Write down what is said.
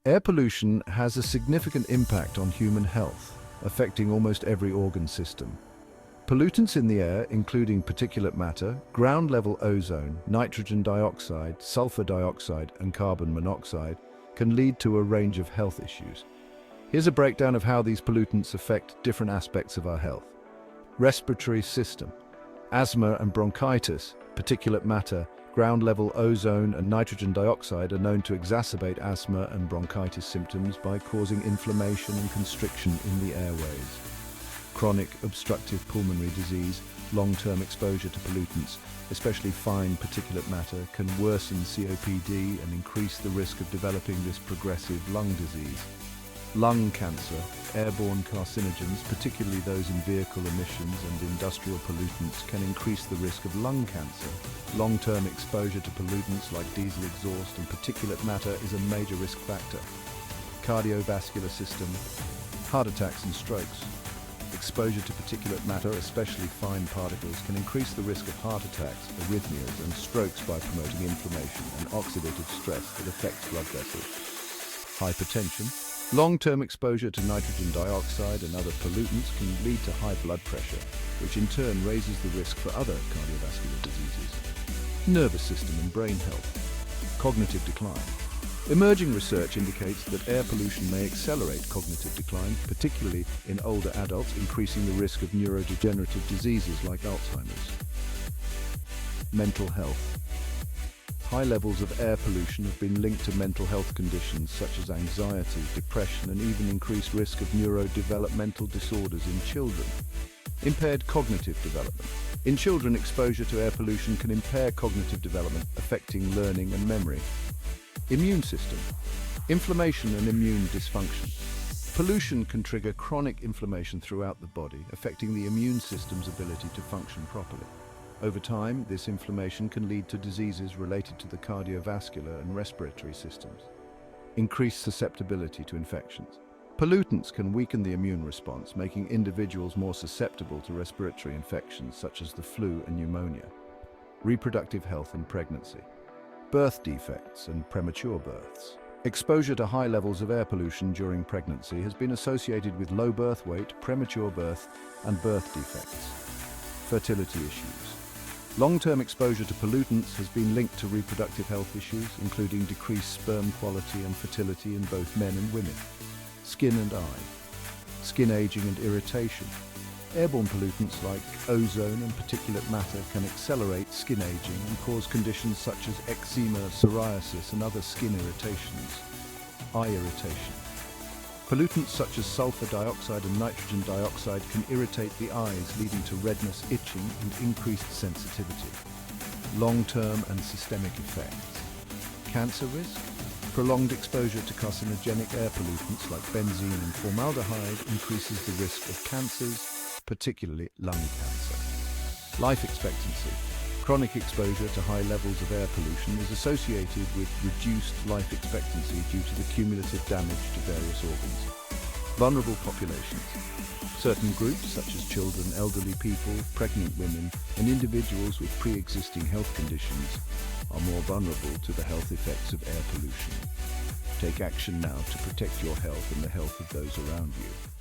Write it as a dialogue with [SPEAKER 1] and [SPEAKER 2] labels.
[SPEAKER 1] Air pollution has a significant impact on human health, affecting almost every organ system. Pollutants in the air, including particulate matter, ground-level ozone, nitrogen dioxide, sulfur dioxide, and carbon monoxide, can lead to a range of health issues. Here's a breakdown of how these pollutants affect different aspects of our health. Respiratory system. Asthma and bronchitis, particulate matter, ground-level ozone and nitrogen dioxide are known to exacerbate asthma and bronchitis symptoms by causing inflammation and constriction in the airways. Chronic obstructive pulmonary disease, long-term exposure to pollutants, especially fine particulate matter, can worsen COPD and increase the risk of developing this progressive lung disease. Lung cancer, airborne carcinogens, particularly those in vehicle emissions and industrial pollutants, can increase the risk of lung cancer. Long-term exposure to pollutants like diesel exhaust and particulate matter is a major risk factor. Cardiovascular system, heart attacks and strokes. Exposure to particulate matter, especially fine particles, can increase the risk of heart attacks, arrhythmias and strokes by promoting inflammation and oxidative stress that affects blood vessels. Hypertension. Long-term exposure to nitrogen dioxide and other pollutants can lead to high blood pressure, which in turn raises the risk for other cardiovascular diseases. Nervous system and brain health. Cognitive decline. Emerging research indicates that air pollution may accelerate cognitive decline, particularly in older adults, increasing the risk of neurodegenerative diseases like Alzheimer's. Mental health. High levels of air pollution have been linked to mental health conditions such as anxiety, depression, and even increased risk of neurodevelopmental disorders in children. Impaired cognitive development. In children, exposure to air pollution can impair cognitive development, affecting learning and memory. Immune system. Inflammation and immune dysfunction. Pollution can trigger chronic inflammation throughout the body, affecting the immune system's ability to function properly. Over time, this inflammation can lead to diseases related to the cardiovascular and respiratory systems. Increased susceptibility to infections. Pollutants can weaken the immune response, making individuals more susceptible to respiratory infections such as the flu and pneumonia. Reproductive health and pregnancy. Birth defects and premature births. Exposure to high levels of air pollution during pregnancy has been associated with low birth weight, premature birth, and birth defects. Fertility issues. Long-term exposure to pollutants has been linked to reproductive health issues, including decreased sperm quality and fertility in both men and women. Skin and eye. Skin aging and irritation. Airborne pollutants like ozone and particulate matter can accelerate skin aging and cause conditions such as eczema, psoriasis, and other skin irritations. Eye irritation. Pollutants such as sulfur dioxide and nitrogen dioxide can irritate the eyes, leading to redness, itching, and increased sensitivity. Long-term and systemic effects. Cancer risk. Prolonged exposure to carcinogenic air pollutants like benzene and formaldehyde increases the risk of cancers, particularly lung cancer. Life expectancy. Chronic exposure to high levels of air pollution is associated with reduced life expectancy due to the cumulative damage to various organs. Vulnerable populations. Certain groups, such as children, elderly people, pregnant women, and individuals with pre-existing health conditions, are more vulnerable to the health effects of air pollution. Take action now to protect your health and the health of those around you.